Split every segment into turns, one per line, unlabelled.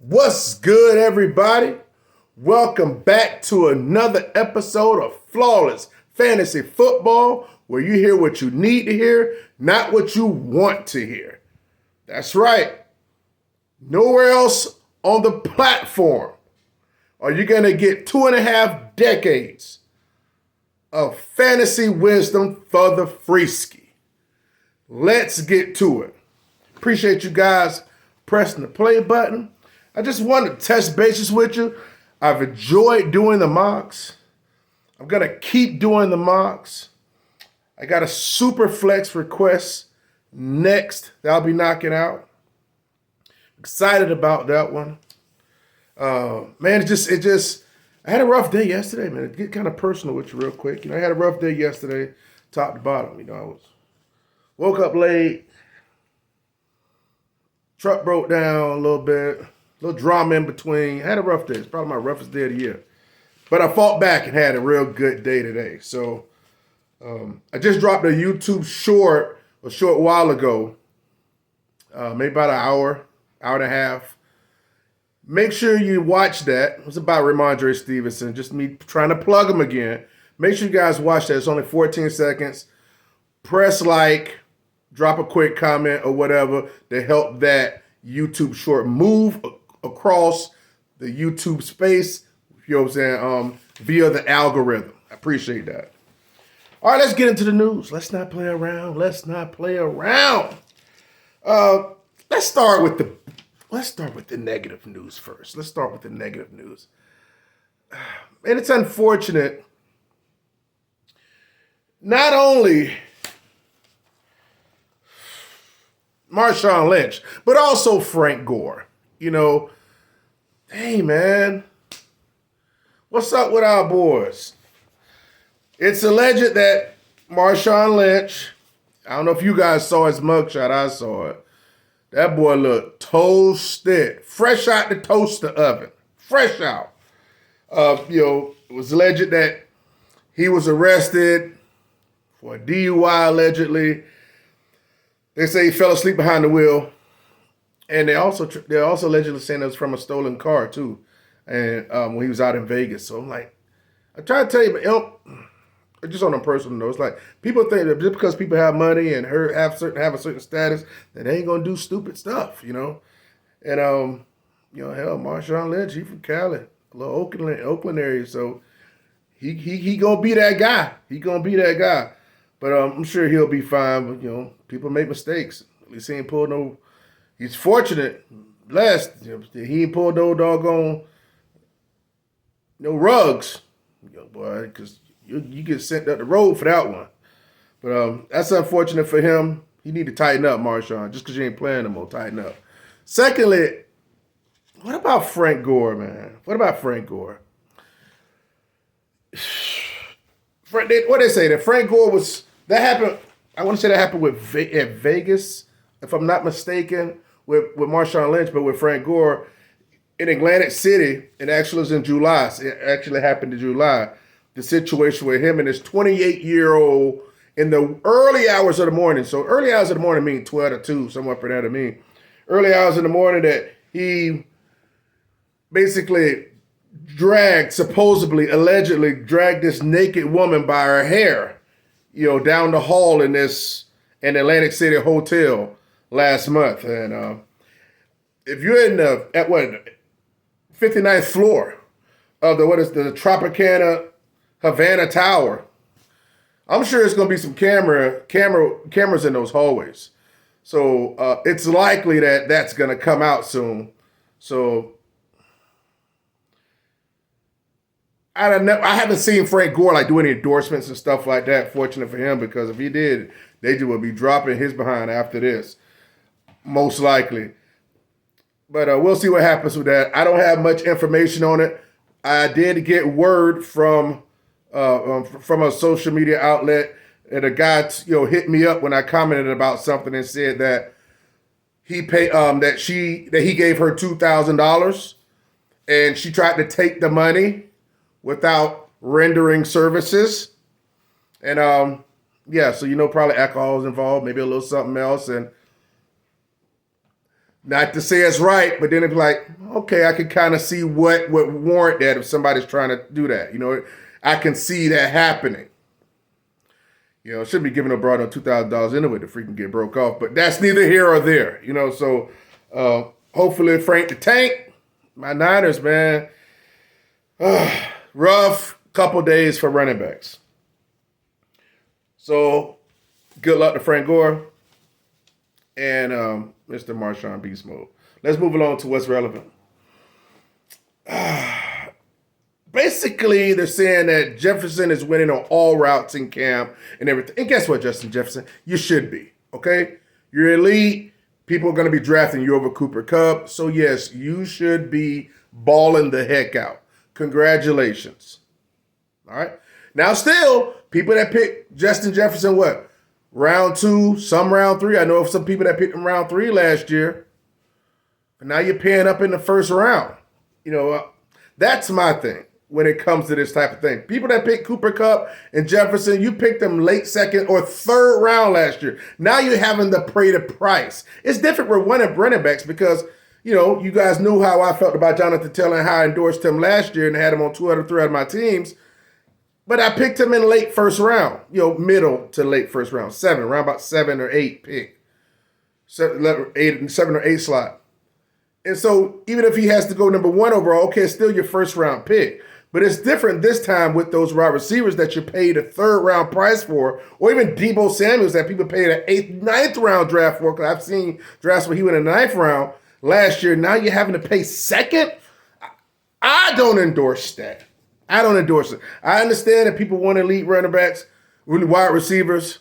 What's good, everybody? Welcome back to another episode of Flawless Fantasy Football, where you hear what you need to hear, not what you want to hear. That's right. Nowhere else on the platform are you going to get 2.5 decades of fantasy wisdom for the freeski. Let's get to it. Appreciate you guys pressing the play button. I just wanted to test bases with you. I've enjoyed doing the mocks. I'm going to keep doing the mocks. I got a super flex request next that I'll be knocking out. Excited about that one. Man, I had a rough day yesterday, man. Get kind of personal with you real quick. I had a rough day yesterday, top to bottom. Woke up late. Truck broke down a little bit. A little drama in between. I had a rough day. It's probably my roughest day of the year. But I fought back and had a real good day today. So I just dropped a YouTube short a short while ago. Maybe about an hour and a half. Make sure you watch that. It's about Ramondre Stevenson. Just me trying to plug him again. Make sure you guys watch that. It's only 14 seconds. Press like, drop a quick comment or whatever to help that YouTube short move across the YouTube space, you know what I'm saying, via the algorithm. I appreciate that. All right, let's get into the news. Let's not play around. Let's start with the negative news first. Let's start with the negative news. And it's unfortunate. Not only Marshawn Lynch, but also Frank Gore. Hey, man, what's up with our boys? It's alleged that Marshawn Lynch, I don't know if you guys saw his mugshot, I saw it. That boy looked toasted, fresh out the toaster oven, fresh out. It was alleged that he was arrested for a DUI, allegedly. They say he fell asleep behind the wheel. And they're also allegedly saying it was from a stolen car too, and when he was out in Vegas. So I'm like, I try to tell you, but just on a personal note, it's like people think that just because people have money and have a certain status, that they ain't gonna do stupid stuff, And hell, Marshawn Lynch, he from Cali, a little Oakland area, so he gonna be that guy. He gonna be that guy, but I'm sure he'll be fine. But people make mistakes. At least he ain't pulled no. He's fortunate, blessed. He ain't pulled no doggone, no rugs, boy, because you get sent up the road for that one. But that's unfortunate for him. He need to tighten up, Marshawn. Just because you ain't playing no more, tighten up. Secondly, what about Frank Gore, man? What about Frank Gore? What they say, that Frank Gore that happened, I want to say that happened at Vegas, if I'm not mistaken, with Marshawn Lynch, but with Frank Gore in Atlantic City. It actually was in July. It actually happened in July. The situation with him and his 28-year-old in the early hours of the morning. So early hours of the morning mean 12 to 2, somewhat for that to mean. Early hours in the morning that he basically allegedly dragged this naked woman by her hair, down the hall in Atlantic City hotel last month. And if you're in the 59th floor of the Tropicana Havana Tower, I'm sure it's going to be some cameras in those hallways. So it's likely that that's going to come out soon. So I don't know. I haven't seen Frank Gore do any endorsements and stuff like that. Fortunate for him, because if he did, they would be dropping his behind after this, most likely. But we'll see what happens with that. I don't have much information on it. I did get word from a social media outlet, and a guy hit me up when I commented about something and said that he paid that he gave her $2,000, and she tried to take the money without rendering services. And so probably alcohol is involved, maybe a little something else. And Not to say it's right, but then it's like, okay, I can kind of see what would warrant that if somebody's trying to do that. I can see that happening. Shouldn't be giving a broad on $2,000 anyway to freaking get broke off, but that's neither here or there. So hopefully Frank the Tank, my Niners, man, rough couple days for running backs. So good luck to Frank Gore and Mr. Marshawn Beast Mode. Let's move along to what's relevant. Basically, they're saying that Jefferson is winning on all routes in camp and everything. And guess what, Justin Jefferson? You should be, okay? You're elite. People are going to be drafting you over Cooper Kupp. So, yes, you should be balling the heck out. Congratulations. All right? Now, still, people that pick Justin Jefferson, what? Round 2, some round 3. I know of some people that picked him round 3 last year. But now you're paying up in the first round. That's my thing when it comes to this type of thing. People that pick Cooper Kupp and Jefferson, you picked them late second or third round last year. Now you're having to pay the price. It's different with one of running backs because, you guys knew how I felt about Jonathan Taylor and how I endorsed him last year and had him on 2 out of 3 out of my teams. But I picked him in late first round, middle to late first round, around about 7 or 8 pick. 7 or 8 slot. And so even if he has to go number 1 overall, okay, it's still your first round pick. But it's different this time with those wide receivers that you paid a 3rd round price for, or even Deebo Samuels that people paid an 8th, 9th round draft for, because I've seen drafts where he went in the 9th round last year. Now you're having to pay 2nd? I don't endorse that. I don't endorse it. I understand that people want elite running backs, really wide receivers.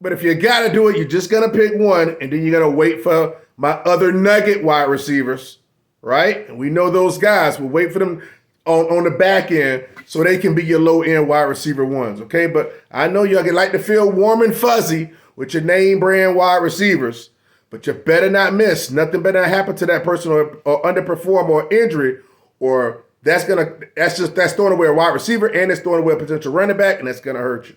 But if you got to do it, you're just going to pick one, and then you got to wait for my other nugget wide receivers, right? And we know those guys. We'll wait for them on the back end so they can be your low-end wide receiver ones, okay? But I know y'all like to feel warm and fuzzy with your name brand wide receivers, but you better not miss. Nothing better happen to that person or underperform or injury, or that's throwing away a wide receiver and it's throwing away a potential running back, and that's going to hurt you.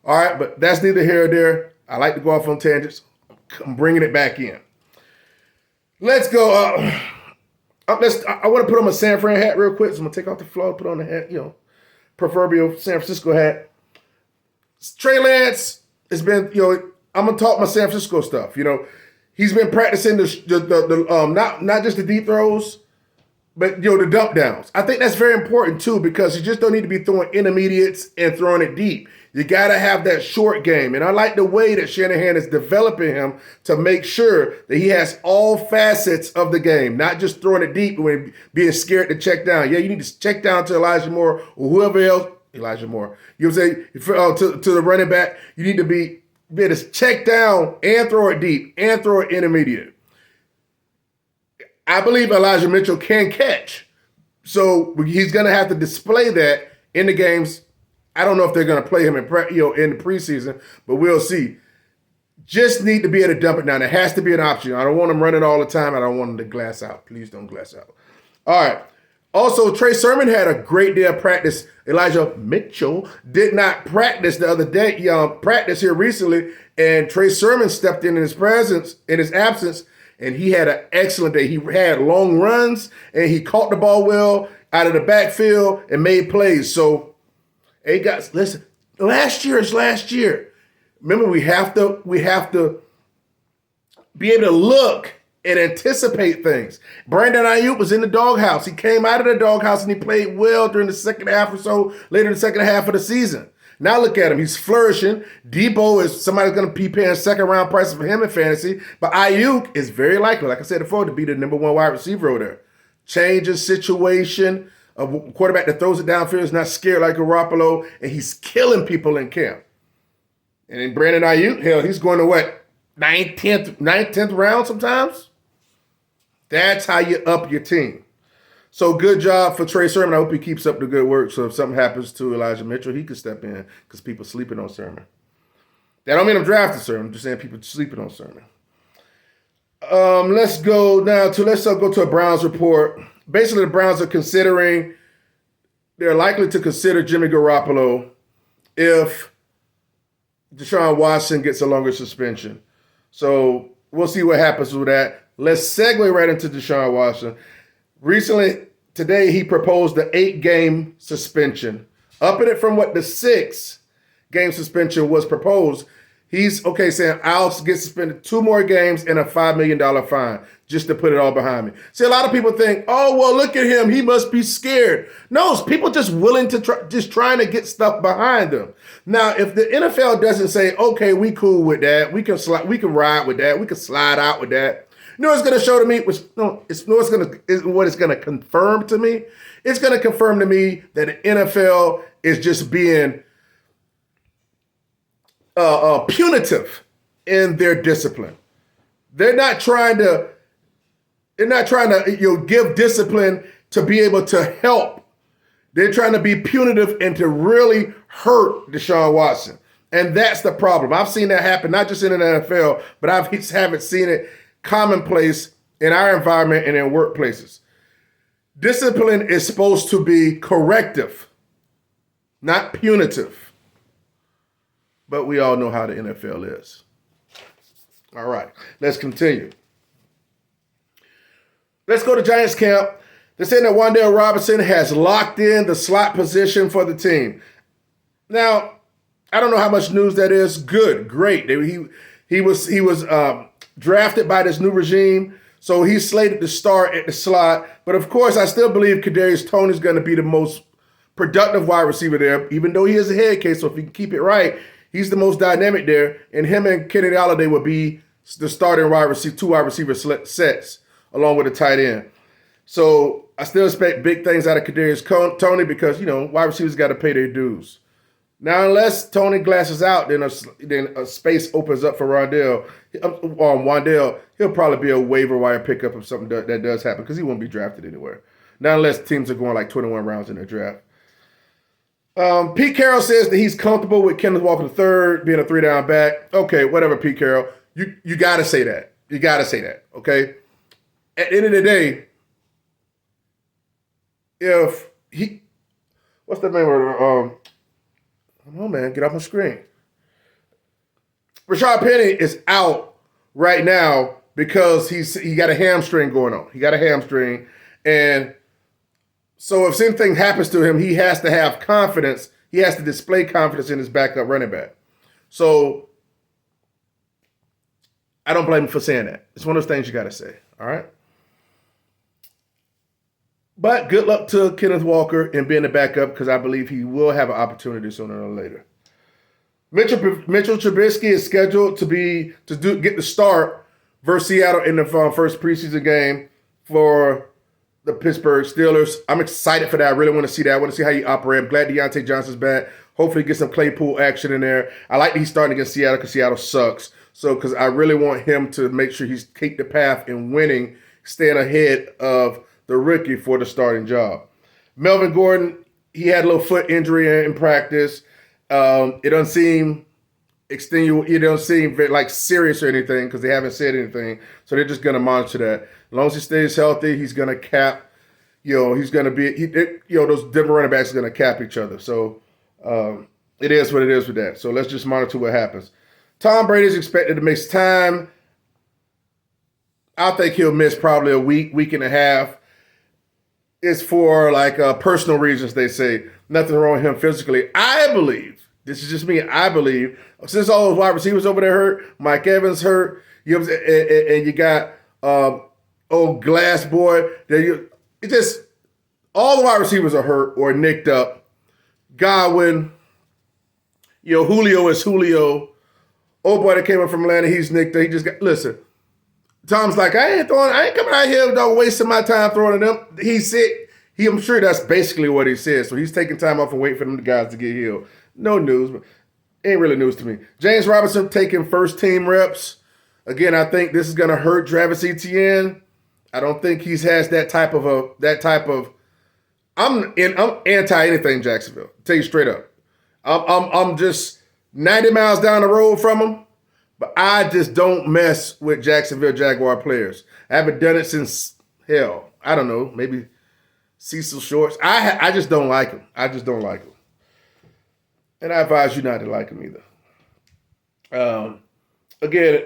All right, but that's neither here or there. I like to go off on tangents. I'm bringing it back in. Let's go. I want to put on my San Fran hat real quick. So I'm going to take off the floor, put on the hat, proverbial San Francisco hat. Trey Lance has been, I'm going to talk my San Francisco stuff. He's been practicing the not just the deep throws, but, the dump downs. I think that's very important, too, because you just don't need to be throwing intermediates and throwing it deep. You got to have that short game. And I like the way that Shanahan is developing him to make sure that he has all facets of the game, not just throwing it deep and being scared to check down. Yeah, you need to check down to Elijah Moore or whoever else. Elijah Moore. You know what I'm saying? To the running back, you need to be able to check down and throw it deep and throw it intermediate. I believe Elijah Mitchell can catch. So he's going to have to display that in the games. I don't know if they're going to play him in the preseason, but we'll see. Just need to be able to dump it down. It has to be an option. I don't want him running all the time. I don't want him to glass out. Please don't glass out. All right. Also, Trey Sermon had a great day of practice. Elijah Mitchell did not practice the other day. Practice here recently, and Trey Sermon stepped in his absence, and he had an excellent day. He had long runs, and he caught the ball well out of the backfield and made plays. So, hey guys, listen. Last year is last year. Remember, we have to be able to look and anticipate things. Brandon Ayuk was in the doghouse. He came out of the doghouse and he played well during the second half or so, later in the second half of the season. Now look at him. He's flourishing. Deebo is somebody's going to be paying second round prices for him in fantasy. But Ayuk is very likely, like I said before, to be the number 1 wide receiver over there. Change his situation. A quarterback that throws it downfield is not scared like Garoppolo, and he's killing people in camp. And then Brandon Ayuk, hell, he's going to what? 9th, 10th round sometimes? That's how you up your team. So good job for Trey Sermon. I hope he keeps up the good work. So if something happens to Elijah Mitchell, he can step in because people sleeping on Sermon. That don't mean I'm drafting Sermon. I'm just saying people sleeping on Sermon. Let's go to a Browns report. Basically, the Browns are they're likely to consider Jimmy Garoppolo if Deshaun Watson gets a longer suspension. So we'll see what happens with that. let's segue right into Deshaun Watson. Recently, today, he proposed the 8-game suspension. Upping it from what the 6-game suspension was proposed. He's saying I'll get suspended 2 more games and a $5 million fine just to put it all behind me. See, a lot of people think, oh, well, look at him. He must be scared. No, it's people just willing to trying to get stuff behind them. Now, if the NFL doesn't say, okay, we cool with that. We can ride with that. We can slide out with that. You know what it's going to show to me? What it's going to confirm to me? It's going to confirm to me that the NFL is just being punitive in their discipline. They're not trying to give discipline to be able to help. They're trying to be punitive and to really hurt Deshaun Watson. And that's the problem. I've seen that happen, not just in the NFL, but I haven't seen it commonplace in our environment and in workplaces. Discipline is supposed to be corrective, not punitive. But we all know how the NFL is. All right, let's continue. Let's go to Giants camp. They're saying that Wan'Dale Robinson has locked in the slot position for the team. Now, I don't know how much news that is. Good, great. He was drafted by this new regime, so he's slated to start at the slot. But of course, I still believe Kadarius Toney is going to be the most productive wide receiver there, even though he is a head case. So if he can keep it right, he's the most dynamic there. And him and Kennedy Golladay will be the starting two wide receiver sets, along with a tight end. So I still expect big things out of Kadarius Toney because, wide receivers got to pay their dues. Now, unless Toney glasses out, then a space opens up for Wan'Dale. He'll probably be a waiver wire pickup if something that does happen because he won't be drafted anywhere. Not unless teams are going like 21 rounds in their draft. Pete Carroll says that he's comfortable with Kenneth Walker III being a 3-down back. Okay, whatever, Pete Carroll. You got to say that. You got to say that, okay? At the end of the day, if he – what's the name of it? Oh, man, get off my screen. Rashad Penny is out right now because he got a hamstring going on. He got a hamstring. And so if anything happens to him, he has to have confidence. He has to display confidence in his backup running back. So I don't blame him for saying that. It's one of those things you got to say, all right? But good luck to Kenneth Walker in being the backup because I believe he will have an opportunity sooner or later. Mitchell Trubisky is scheduled to get the start versus Seattle in the first preseason game for the Pittsburgh Steelers. I'm excited for that. I really want to see that. I want to see how he operates. I'm glad Deontay Johnson's back. Hopefully get some Claypool action in there. I like that he's starting against Seattle because Seattle sucks. So because I really want him to make sure he's keep the path in winning, staying ahead of the rookie for the starting job. Melvin Gordon, he had a little foot injury in practice. It doesn't seem extenuating. It doesn't seem like serious or anything because they haven't said anything. So they're just going to monitor that. As long as he stays healthy, he's going to cap. He's going to be. Those different running backs are going to cap each other. So it is what it is with that. So let's just monitor what happens. Tom Brady is expected to miss time. I think he'll miss probably a week and a half. It's for personal reasons, they say. Nothing wrong with him physically. I believe, this is just me, I believe, since all those wide receivers over there hurt, Mike Evans hurt, and you got old Glass boy, all the wide receivers are hurt or nicked up. Godwin, Julio is Julio. Old boy that came in from Atlanta, he's nicked up. He just got, listen. Tom's like, I ain't coming out here, dog, wasting my time throwing at them. He's sick. I'm sure that's basically what he said. So he's taking time off and waiting for them guys to get healed. No news, but ain't really news to me. James Robinson taking first team reps. Again, I think this is going to hurt Travis Etienne. I don't think he has that type of. I'm anti anything Jacksonville. I'll tell you straight up. I'm just 90 miles down the road from him. But I just don't mess with Jacksonville Jaguar players. I haven't done it since, I don't know, maybe Cecil Shorts. I just don't like him. I just don't like him. And I advise you not to like him either. Again,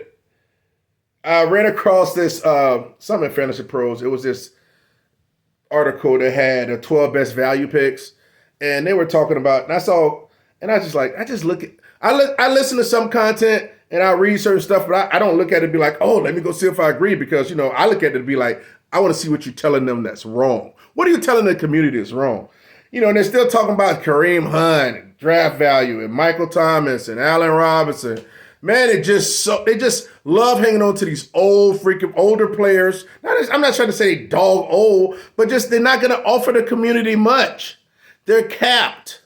I ran across this something in Fantasy Pros. It was this article that had the 12 best value picks, and they were talking about. And I saw, and I just like, I just look at, I listen to some content and I read certain stuff, but I don't look at it and be like, oh, let me go see if I agree, because I look at it and be like, I want to see what you're telling them that's wrong. What are you telling the community is wrong? And they're still talking about Kareem Hunt, and draft value, and Michael Thomas, and Allen Robinson. Man, they just love hanging on to these older players. I'm not trying to say dog old, but just they're not going to offer the community much. They're capped.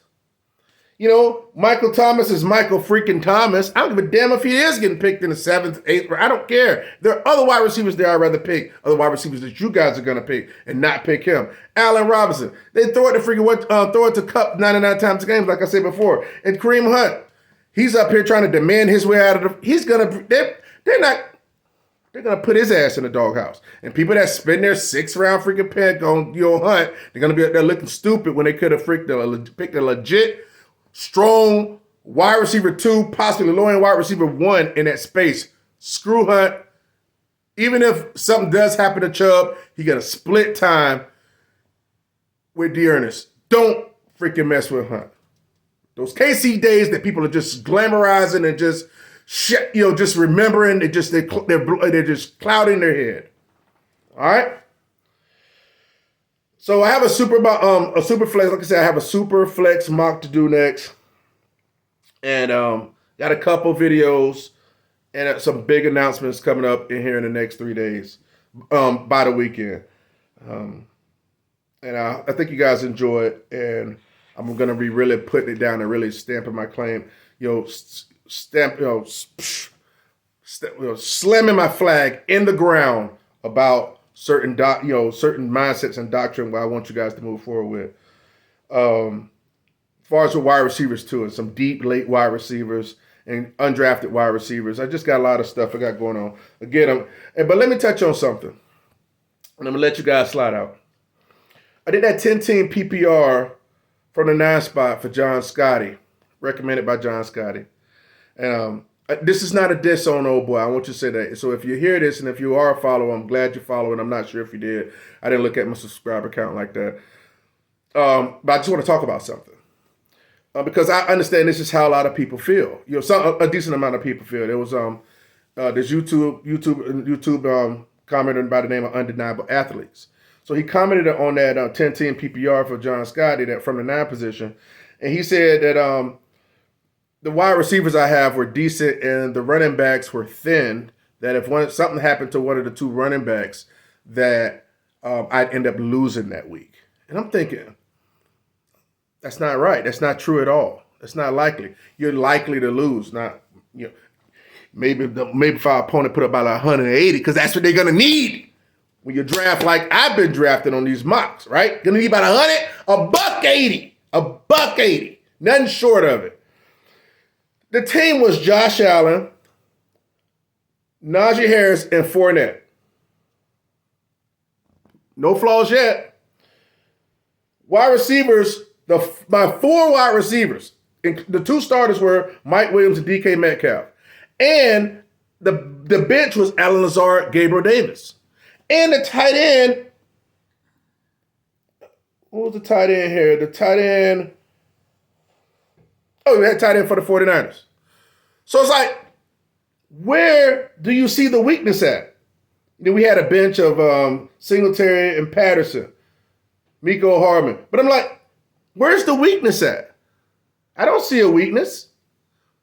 Michael Thomas is Michael freaking Thomas. I don't give a damn if he is getting picked in the 7th, 8th. I don't care. There are other wide receivers there I'd rather pick. Other wide receivers that you guys are going to pick and not pick him. Allen Robinson. They throw it to Kupp 99 times a game, like I said before. And Kareem Hunt. He's up here trying to demand his way out of they're gonna put his ass in the doghouse. And people that spend their 6th-round freaking pick on Hunt, they're gonna be up there looking stupid when they could have picked a legit, strong wide receiver 2, possibly low-end wide receiver 1 in that space. Screw Hunt. Even if something does happen to Chubb, he got a split time with Dearness. Don't freaking mess with Hunt. Those KC days that people are just glamorizing and just just remembering, they're just clouding their head. All right. So I have a super flex. Like I said, I have a super flex mock to do next, and got a couple videos and some big announcements coming up in here in the next 3 days, by the weekend. And I think you guys enjoy it, and I'm going to be really putting it down and really stamping my claim, slamming my flag in the ground about certain mindsets and doctrine where I want you guys to move forward with. As far as the wide receivers too, and some deep late wide receivers and undrafted wide receivers. I just got a lot of stuff I got going on. Again, but let me touch on something, and I'm going to let you guys slide out. I did that 10-team PPR from the 9 spot for John Scotty, recommended by John Scotty. And this is not a diss on old boy. I want you to say that. So if you hear this, and if you are a follower, I'm glad you're following. I'm not sure if you did. I didn't look at my subscriber count like that. But I just want to talk about something. Because I understand this is how a lot of people feel. A decent amount of people feel. There was this YouTube commenter by the name of Undeniable Athletes. So he commented on that 10-team PPR for John Scotty that from the 9 position, and he said that the wide receivers I have were decent and the running backs were thin. That if something happened to one of the 2 running backs, that I'd end up losing that week. And I'm thinking, that's not right. That's not true at all. That's not likely. You're likely to lose. Not maybe if our opponent put up about 180, because that's what they're gonna need. When you draft like I've been drafting on these mocks, right? Gonna be about 100, $180, nothing short of it. The team was Josh Allen, Najee Harris, and Fournette. No flaws yet. Wide receivers, my 4 wide receivers, the 2 starters were Mike Williams and DK Metcalf. And the bench was Allen Lazard, Gabriel Davis. And the tight end, what was the tight end here? The tight end, we had tight end for the 49ers. So it's like, where do you see the weakness at? We had a bench of Singletary and Patterson, Mecole Hardman. But I'm like, where's the weakness at? I don't see a weakness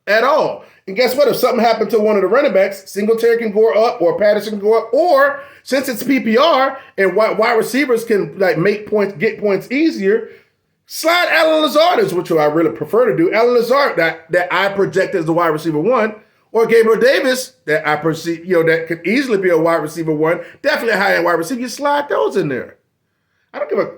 at all. And guess what? If something happened to one of the running backs, Singletary can go up or Patterson can go up. Or since it's PPR and wide receivers can make points, get points easier, slide Allen Lazard, which I really prefer to do. Allen Lazard that I project as the wide receiver 1, or Gabriel Davis that I perceive, that could easily be a wide receiver 1, definitely a high-end wide receiver. You slide those in there. I ain't gonna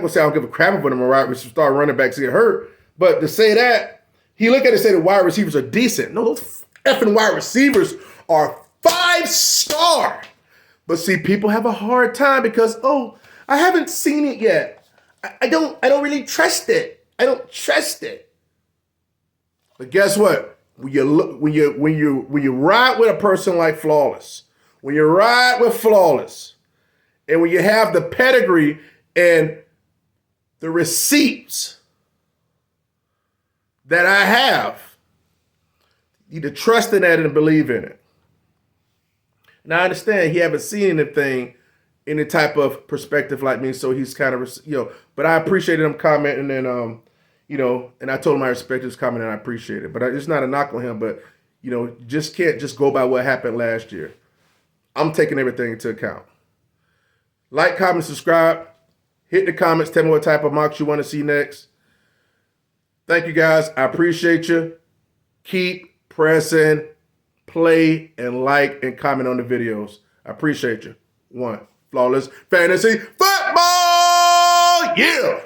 say I don't give a crap when a wide receiver star running backs get hurt, but to say that, he look at it and say the wide receivers are decent. No, those effing wide receivers are 5-star. But see, people have a hard time because, I haven't seen it yet. I don't really trust it. I don't trust it. But guess what? When you ride with a person like Flawless, when you ride with Flawless, and when you have the pedigree and the receipts that I have, you need to trust in that and believe in it. Now, I understand he haven't seen anything, any type of perspective like me, so he's kind of, but I appreciated him commenting, and, and I told him I respect his comment and I appreciate it. But it's not a knock on him, but, just can't just go by what happened last year. I'm taking everything into account. Like, comment, subscribe. Hit the comments. Tell me what type of mocks you want to see next. Thank you, guys. I appreciate you. Keep pressing play and like and comment on the videos. I appreciate you. One, Flawless Fantasy Football! Yeah!